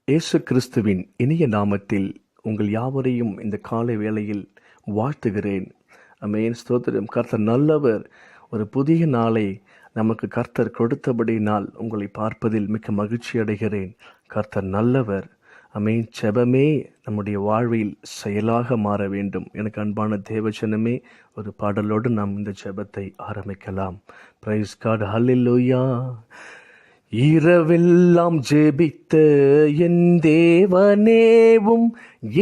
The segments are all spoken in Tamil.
இயேசு கிறிஸ்துவின் இனிய நாமத்தில் உங்கள் யாவரையும் இந்த காலை வேளையில் வாழ்த்துகிறேன். ஆமென். ஸ்தோத்திரம். கர்த்தர் நல்லவர். ஒரு புதிய நாளை நமக்கு கர்த்தர் கொடுத்தபடியினால் உங்களை பார்ப்பதில் மிக்க மகிழ்ச்சி அடைகிறேன். கர்த்தர் நல்லவர். ஆமென். ஜெபமே நம்முடைய வாழ்வில் செயலாக மாற வேண்டும். எனக்கு அன்பான தேவஜனமே, ஒரு பாடலோடு நாம் இந்த ஜெபத்தை ஆரம்பிக்கலாம். Praise God. ஹல்லேலூயா. இரவெல்லாம் ஜெபித்த என் தேவனேவும்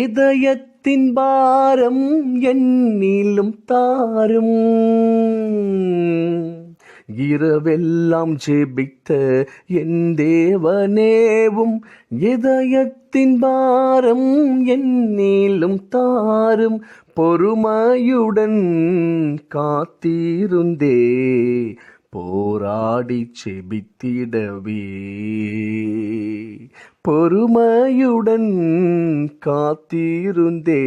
இதயத்தின் பாரம் என்னிலும் தாரும். இரவெல்லாம் ஜெபித்த என் தேவனேவும் இதயத்தின் பாரம் என்னிலும் தாரும். பொறுமையுடன் காத்திருந்தே போராடி செபித்திடவே. பொறுமையுடன் காத்திருந்தே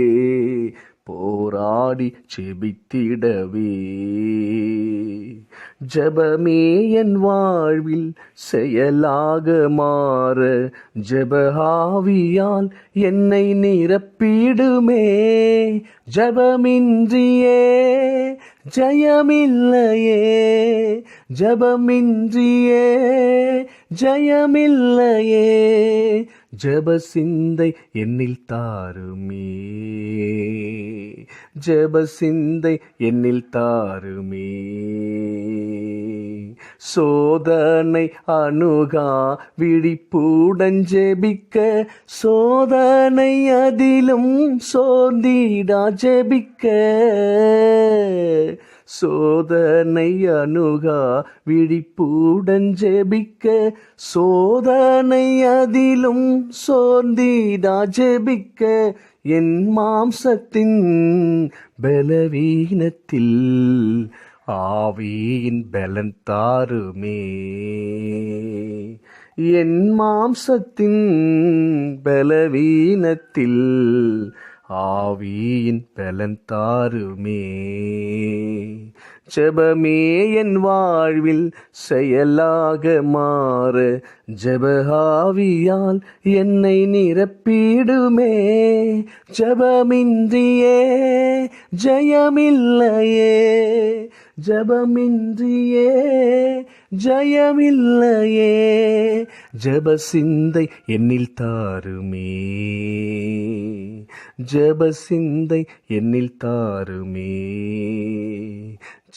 போராடி செபித்திடவே. ஜெபமே என் வாழ்வில் செயலாக மாற ஜெபஆவியால் என்னை நிரப்பிடுமே. ஜெபமின்றியே ஜெயமில்லையே, ஜெபமின்றியே ஜெயமில்லையே. ஜெப சிந்தை என்னில் தாருமே, ஜெப சிந்தை என்னில் தாருமே. சோதனை அணுகா விழிப்புடன் ஜெபிக்க, சோதனை அதிலும் சோர்ந்திடா ஜெபிக்க. சோதனை அணுகா விழிப்புடன் ஜெபிக்க, சோதனை அதிலும் சோர்ந்திடா ஜெபிக்க. என் மாம்சத்தின் பலவீனத்தில் ஆவியின் பலன் தாருமே. என் மாம்சத்தின் பலவீனத்தில் ஆவியின் பலன் தாருமே. ஜெபமே என் வாழ்வில் செயலாக மாற ஜெபஆவியால் என்னை நிரப்பிடுமே. ஜெபமின்றியே ஜெயமில்லையே, ஜெபமின்றியே ஜெயமில்லையே. ஜெப சிந்தை என்னில் தாருமே, ஜெப சிந்தை என்னில் தாருமே,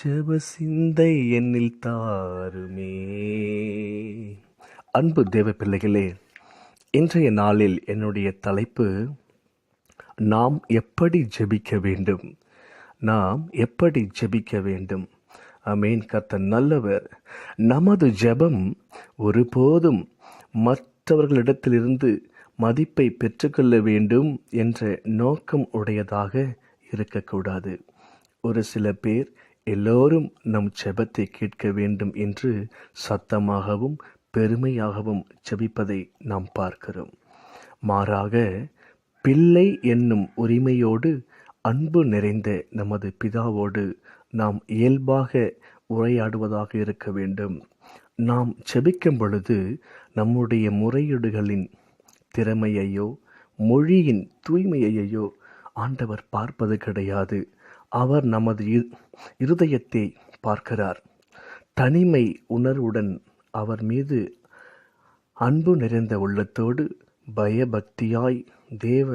ஜெப சிந்தை என்னில் தாருமே. அன்பு தேவ பிள்ளைகளே, இன்றைய நாளில் என்னுடைய தலைப்பு, நாம் எப்படி ஜெபிக்க வேண்டும், நாம் எப்படி ஜெபிக்க வேண்டும். ஆமென். கர்த்தர் நல்லவர். நமது ஜெபம் ஒருபோதும் மற்றவர்களிடத்திலிருந்து மதிப்பை பெற்றுக்கொள்ள வேண்டும் என்ற நோக்கம் உடையதாக இருக்கக்கூடாது. ஒரு சில பேர் எல்லோரும் நம் ஜெபத்தை கேட்க வேண்டும் என்று சத்தமாகவும் பெருமையாகவும் ஜெபிப்பதை நாம் பார்க்கிறோம். மாறாக பிள்ளை என்னும் உரிமையோடு அன்பு நிறைந்த நமது பிதாவோடு நாம் இயல்பாக உரையாடுவதாக இருக்க வேண்டும். நாம் ஜெபிக்கும் பொழுது நம்முடைய முறையீடுகளின் திறமையையோ மொழியின் தூய்மையையோ ஆண்டவர் பார்ப்பது கிடையாது. அவர் நமது இருதயத்தை பார்க்கிறார். தனிமை உணர்வுடன் அவர் மீது அன்பு நிறைந்த உள்ளத்தோடு பயபக்தியாய் தேவ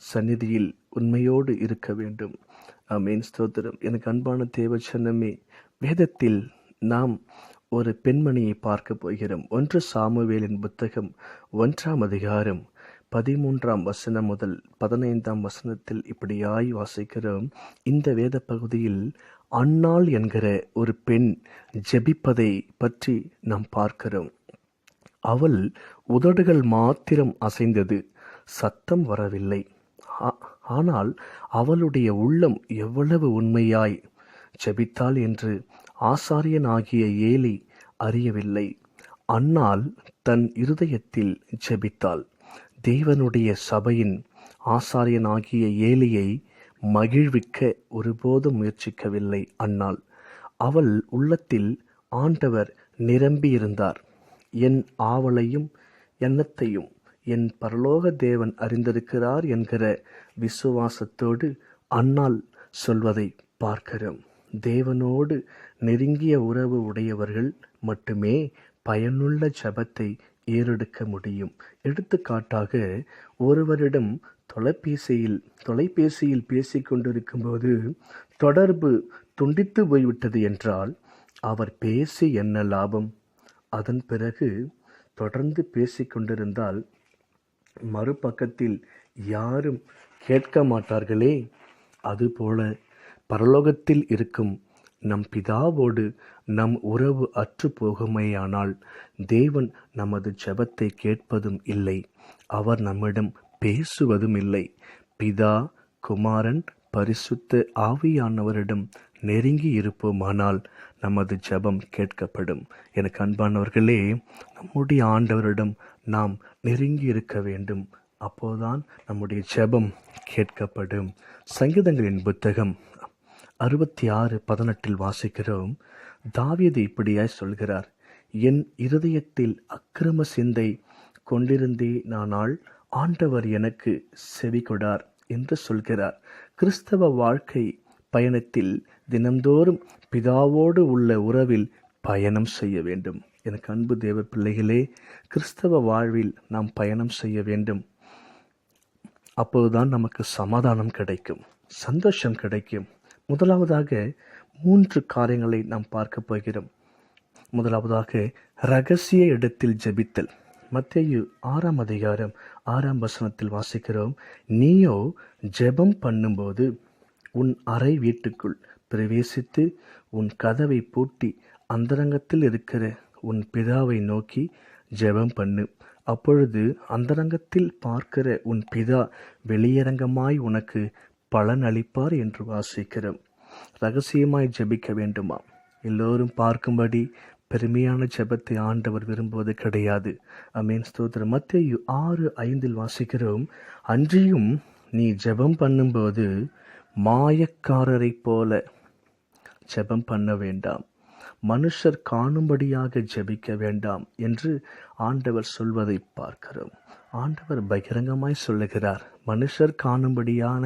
சந்நிதியில் உண்மையோடு இருக்க வேண்டும். ஆமென். ஸ்தோத்திரம். எனக்கு அன்பான தேவச்சனமே, வேதத்தில் நாம் ஒரு பெண்மணியை பார்க்க போகிறோம். 1 சாமுவேலின் புத்தகம் 1ஆம் அதிகாரம் 13ஆம் வசனம் முதல் 15ஆம் வசனத்தில் இப்படியாய் வாசிக்கிறோம். இந்த வேத பகுதியில் அன்னாள் என்கிற ஒரு பெண் ஜெபிப்பதை பற்றி நாம் பார்க்கிறோம். அவள் உதடுகள் மாத்திரம் அசைந்தது, சத்தம் வரவில்லை. ஆனால் அவளுடைய உள்ளம் எவ்வளவு உண்மையாய் ஜெபித்தாள் என்று ஆசாரியனாகிய ஏலி அறியவில்லை. அன்னாள் தன் இருதயத்தில் ஜெபித்தாள். தேவனுடைய சபையின் ஆசாரியனாகிய ஏலியை மகிழ்விக்க ஒருபோதும் முயற்சிக்கவில்லை அன்னாள். அவள் உள்ளத்தில் ஆண்டவர் நிரம்பியிருந்தார். என் ஆவலையும் எண்ணத்தையும் என் பரலோக தேவன் அறிந்திருக்கிறார் என்கிற விசுவாசத்தோடு அன்னாள் சொல்வதை பார்க்கிறோம். தேவனோடு நெருங்கிய உறவு உடையவர்கள் மட்டுமே பயனுள்ள ஜெபத்தை ஏறெடுக்க முடியும். எடுத்துக்காட்டாக, ஒருவரிடம் தொலைபேசியில் பேசிக்கொண்டிருக்கும்போது தொடர்பு துண்டித்து போய்விட்டது என்றால் அவர் பேசி என்ன லாபம்? அதன் பிறகு தொடர்ந்து பேசிக்கொண்டிருந்தால் மறுபக்கத்தில் யாரும் கேட்க மாட்டார்களே. அதுபோல பரலோகத்தில் இருக்கும் நம் பிதாவோடு நம் உறவு அற்று போகுமேயானால் தேவன் நமது ஜெபத்தை கேட்பதும் இல்லை, அவர் நம்மிடம் பேசுவதும் இல்லை. பிதா, குமாரன், பரிசுத்த ஆவியானவரிடம் நெருங்கி இருப்போமானால் நமது ஜெபம் கேட்கப்படும். எனக்கு அன்பானவர்களே, நம்முடைய ஆண்டவரிடம் நாம் நெருங்கி இருக்க வேண்டும். அப்போதான் நம்முடைய ஜெபம் கேட்கப்படும். சங்கீதங்களின் புத்தகம் 66:18 வாசிக்கிறோம். தாவீது இப்படியாய் சொல்கிறார், என் இருதயத்தில் அக்கிரம சிந்தை கொண்டிருந்தேனானால் ஆண்டவர் எனக்கு செவி கொடார் என்று சொல்கிறார். கிறிஸ்தவ வாழ்க்கை பயணத்தில் தினந்தோறும் பிதாவோடு உள்ள உறவில் பயணம் செய்ய வேண்டும். எனக்கு அன்பு தேவ பிள்ளைகளே, கிறிஸ்தவ வாழ்வில் நாம் பயணம் செய்ய வேண்டும். அப்போதுதான் நமக்கு சமாதானம் கிடைக்கும், சந்தோஷம் கிடைக்கும். முதலாவதாக 3 காரியங்களை நாம் பார்க்க போகிறோம். முதலாவதாக, இரகசிய இடத்தில் ஜெபித்தல். மத்தேயு 6:6 வாசிக்கிறோம், நீயோ ஜெபம் பண்ணும்போது உன் அறை வீட்டுக்குள் பிரவேசித்து உன் கதவை பூட்டி அந்தரங்கத்தில் இருக்கிற உன் பிதாவை நோக்கி ஜெபம் பண்ணு. அப்பொழுது அந்தரங்கத்தில் பார்க்கிற உன் பிதா வெளியரங்கமாய் உனக்கு பலன் அளிப்பார் என்று வாசிக்கிறோம். ரகசியமாய் ஜெபிக்க வேண்டுமா? எல்லோரும் பார்க்கும்படி பெருமையான ஜெபத்தை ஆண்டவர் விரும்புவது கிடையாது. ஆமென், ஸ்தோத்திரம். மத்தேயு 6:5 வாசிக்கிறோம், அன்றியும் நீ ஜெபம் பண்ணும்போது மாயக்காரரைப் போல ஜெபம் பண்ண வேண்டாம், மனுஷர் காணும்படியாக ஜெபிக்க வேண்டாம் என்று ஆண்டவர் சொல்வதை பார்க்கிறோம். ஆண்டவர் பகிரங்கமாய் சொல்லுகிறார், மனுஷர் காணும்படியான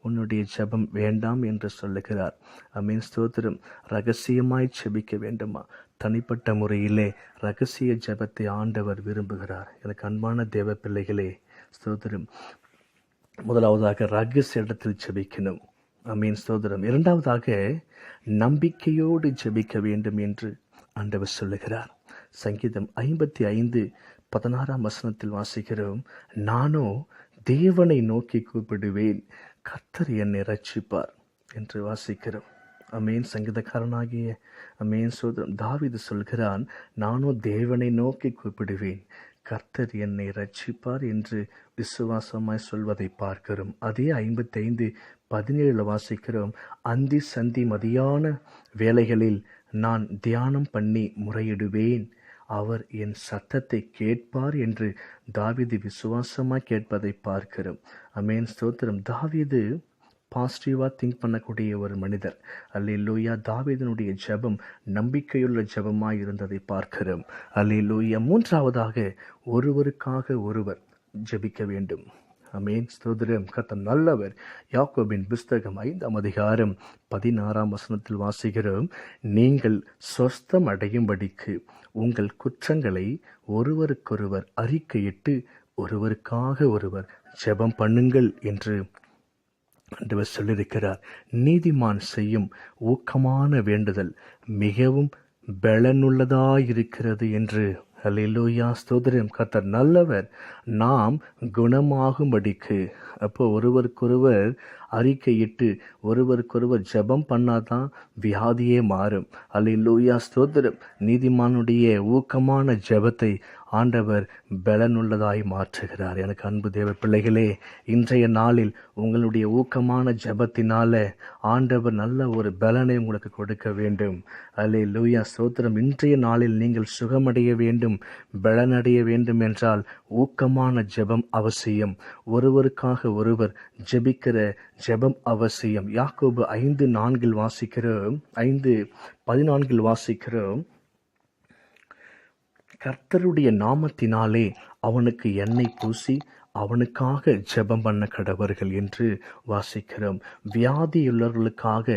உன்னுடைய ஜெபம் வேண்டாம் என்று சொல்லுகிறார். ஆமென், ஸ்தோத்திரம். ரகசியமாய் ஜெபிக்க வேண்டுமா? தனிப்பட்ட முறையிலே ரகசிய ஜெபத்தை ஆண்டவர் விரும்புகிறார். எனக்கு அன்பான தேவ பிள்ளைகளே, ஸ்தோத்திரம். முதலாவதாக ரகசிய இடத்தில் ஜெபிக்கணும். ஆமென், ஸ்தோத்திரம். இரண்டாவதாக நம்பிக்கையோடு ஜெபிக்க வேண்டும் என்று ஆண்டவர் சொல்லுகிறார். சங்கீதம் 55:16 வாசிக்கிறோம், நானோ தேவனை நோக்கி கூப்பிடுவேன், கர்த்தர் என்னை ரட்சிப்பார் என்று வாசிக்கிறோம். ஆமென். சங்கீதக்காரனாகிய ஆமென், ஸ்தோத்திரம், தாவீது சொல்கிறான், நானோ தேவனை நோக்கி கூப்பிடுவேன், கர்த்தர் என்னை ரட்சிப்பார் என்று விசுவாசமாய் சொல்வதை பார்க்கிறோம். அதே 55:17 வாசிக்கிறோம், அந்தி சந்தி மதியான வேளைகளில் நான் தியானம் பண்ணி முறையிடுவேன், அவர் என் சத்தத்தை கேட்பார் என்று தாவீது விசுவாசமாய் கேட்பதை பார்க்கிறோம். ஆமென், ஸ்தோத்திரம். தாவீது பாசிட்டிவாக திங்க் பண்ணக்கூடிய ஒரு மனிதர். அல்லேலூயா. தாவீதினுடைய ஜெபம் நம்பிக்கையுள்ள ஜெபமாய் இருந்ததை பார்க்கிறோம். அல்லேலூயா. மூன்றாவதாக, ஒருவருக்காக ஒருவர் ஜெபிக்க வேண்டும். ஆமென், ஸ்தோத்திரம். கர்த்தர் நல்லவர். யாக்கோபின் புஸ்தகம் 5:16 வாசிக்கிறோம், நீங்கள் சொஸ்தம் அடையும்படிக்கு உங்கள் குற்றங்களை ஒருவருக்கொருவர் அறிக்கையிட்டு ஒருவருக்காக ஒருவர் ஜெபம் பண்ணுங்கள் என்று ஆண்டவர் சொல்லியிருக்கிறார். நீதிமான் செய்யும் ஊக்கமான வேண்டுதல் மிகவும் பலனுள்ளதாயிருக்கிறது என்று. அல்லேலூயா, ஸ்தோத்திரம். கர்த்தர் நல்லவர். நாம் குணமாகும்படிக்கு, அப்போ ஒருவருக்கொருவர் அறிக்கையிட்டு ஒருவருக்கொருவர் ஜெபம் பண்ணாதான் வியாதியே மாறும். அல்லேலூயா, ஸ்தோத்திரம். நீதிமானுடைய ஊக்கமான ஜெபத்தை ஆண்டவர் பலனுள்ளதாய் மாற்றுகிறார். எனக்கு அன்பு தேவ பிள்ளைகளே, இன்றைய நாளில் உங்களுடைய ஊக்கமான ஜெபத்தினால ஆண்டவர் நல்ல ஒரு பலனை உங்களுக்கு கொடுக்க வேண்டும். அல்லேலூயா, ஸ்தோத்திரம். இன்றைய நாளில் நீங்கள் சுகமடைய வேண்டும், பலனடைய வேண்டும் என்றால் ஊக்கமான ஜெபம் அவசியம். ஒருவருக்காக ஒருவர் ஜெபிக்கிற ஜெபம் அவசியம். யாக்கோபு 5:14 வாசிக்கிறோம், 5:14 வாசிக்கிறோம், கர்த்தருடைய நாமத்தினாலே அவனுக்கு எண்ணெய் பூசி அவனுக்காக ஜெபம் பண்ண கடவர்கள் என்று வாசிக்கிறோம். வியாதியுள்ளவர்களுக்காக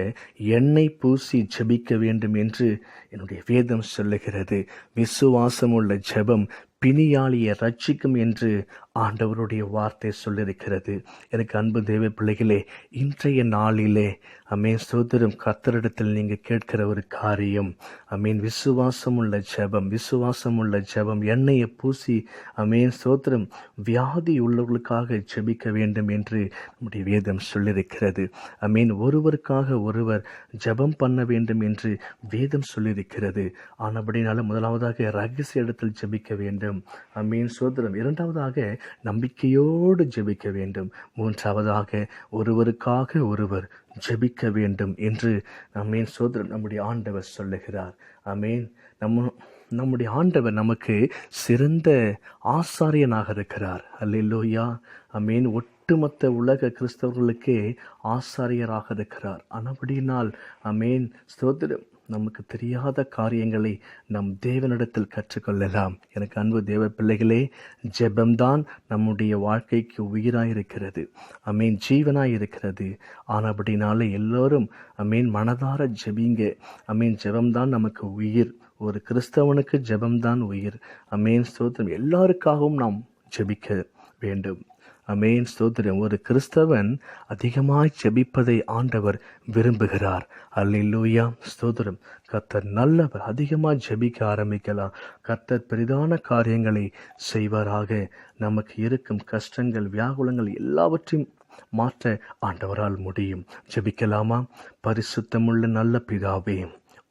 எண்ணெய் பூசி ஜெபிக்க வேண்டும் என்று என்னுடைய வேதம் சொல்லுகிறது. விசுவாசமுள்ள ஜெபம் பிணியாளியை ரட்சிக்கும் என்று ஆண்டவருடைய வார்த்தை சொல்லியிருக்கிறது. எனக்கு அன்பு தேவ பிள்ளைகளே, இன்றைய நாளிலே ஸ்தோத்திரம், கர்த்தரிடத்தில் நீங்கள் கேட்கிற ஒரு காரியம் விசுவாசமுள்ள ஜெபம், எண்ணெயை பூசி ஸ்தோத்திரம், வியாதி உள்ளவர்களுக்காக ஜெபிக்க வேண்டும் என்று நம்முடைய வேதம் சொல்லியிருக்கிறது. ஒருவருக்காக ஒருவர் ஜெபம் பண்ண வேண்டும் என்று வேதம் சொல்லியிருக்கிறது. ஆனபடினால முதலாவதாக ரகசிய இடத்தில் ஜெபிக்க வேண்டும். சோதரம். இரண்டாவதாக நம்பிக்கையோடு ஜெபிக்க வேண்டும். மூன்றாவதாக ஒருவருக்காக ஒருவர் ஜெபிக்க வேண்டும் என்று சோதரம் நம்முடைய ஆண்டவர் சொல்லுகிறார். நம்முடைய ஆண்டவர் நமக்கு சிறந்த ஆசாரியனாக இருக்கிறார். அல்லேலூயா. ஒட்டுமொத்த உலக கிறிஸ்தவர்களுக்கே ஆசாரியராக இருக்கிறார். ஆனபடியினால் ஸ்தோத்திரம், நமக்கு தெரியாத காரியங்களை நம் தேவனிடத்தில் கற்றுக்கொள்ளலாம். எனக்கு அன்பு தேவ பிள்ளைகளே, ஜெபம்தான் நம்முடைய வாழ்க்கைக்கு உயிராயிருக்கிறது. ஜீவனாயிருக்கிறது. ஆனபடினாலே எல்லோரும் மனதார ஜெபிங்க. ஜெபம்தான் நமக்கு உயிர். ஒரு கிறிஸ்தவனுக்கு ஜெபம்தான் உயிர். ஸ்தோத்திரம். எல்லாருக்காகவும் நாம் ஜெபிக்க வேண்டும். ஸ்தோத்திரம். ஒரு கிறிஸ்தவன் அதிகமாய் ஜெபிப்பதை ஆண்டவர் விரும்புகிறார். அல்லேலூயா. ஸ்தோத்திரம். கர்த்தர் நல்லவர். அதிகமாக ஜெபிக்க ஆரம்பிக்கலாம். கர்த்தர் பெரிதான காரியங்களை செய்வாராக. நமக்கு இருக்கும் கஷ்டங்கள், வியாகுலங்கள் எல்லாவற்றையும் மாற்ற ஆண்டவரால் முடியும். ஜெபிக்கலாமா? பரிசுத்தமுள்ள நல்ல பிதாவே,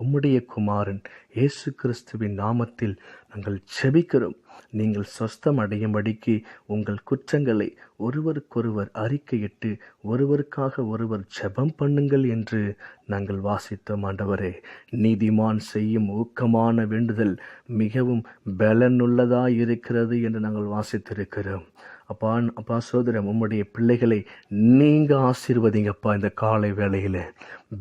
உம்முடைய குமாரன் இயேசு கிறிஸ்துவின் நாமத்தில் நாங்கள் ஜெபிக்கிறோம். நீங்கள் சொஸ்தம் அடையும்படிக்கு உங்கள் குற்றங்களை ஒருவருக்கொருவர் அறிக்கையிட்டு ஒருவருக்காக ஒருவர் ஜெபம் பண்ணுங்கள் என்று நாங்கள் வாசித்தோம். ஆண்டவரே, நீதிமான் செய்யும் ஊக்கமான வேண்டுதல் மிகவும் பலனுள்ளதாய் இருக்கிறது என்று நாங்கள் வாசித்திருக்கிறோம். அப்பா சோதரம், உம்முடைய பிள்ளைகளை நீங்க ஆசீர்வதிங்கப்பா. இந்த காலை வேளையில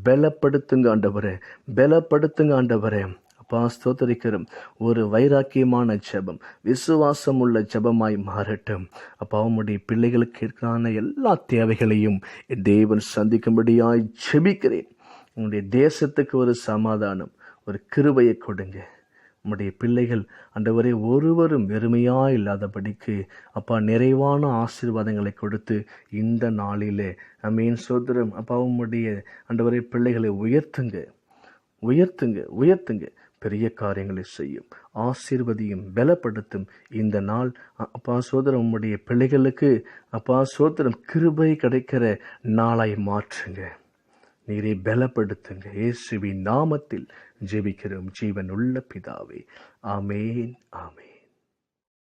பலப்படுத்துங்க ஆண்டவரே, பலப்படுத்துங்க ஆண்டவரே. அப்பா ஸ்தோத்திரிக்கிறோம். ஒரு வைராக்கியமான ஜெபம், விசுவாசம் உள்ள ஜெபமாய் மாறட்டும். அப்பா, உம்முடைய பிள்ளைகளுக்கு இருக்கிறான எல்லா தேவைகளையும் தேவன் சந்திக்கும்படியாய் ஜெபிக்கிறேன். உங்களுடைய தேசத்துக்கு ஒரு சமாதானம், ஒரு கிருபையை கொடுங்க. உம்முடைய பிள்ளைகள் ஆண்டவரே ஒருவரும் வெறுமையா இல்லாதபடிக்கு அப்பா நிறைவான ஆசீர்வாதங்களை கொடுத்து இந்த நாளிலே சோதரம் அப்பா உம்முடைய ஆண்டவரே பிள்ளைகளை உயர்த்துங்க, உயர்த்துங்க, உயர்த்துங்க. பெரிய காரியங்களை செய்யும், ஆசீர்வதியும், பலப்படுத்தும். இந்த நாள் அப்பா சோதரம் உம்முடைய பிள்ளைகளுக்கு அப்பா சோதரம் கிருபை கிடைக்கிற நாளாய் மாற்றுங்க. நீரை பலப்படுத்துங்க. இயேசுவின் நாமத்தில் ஜெபிக்கிறோம் ஜீவன் உள்ள பிதாவே. ஆமேன், ஆமேன்.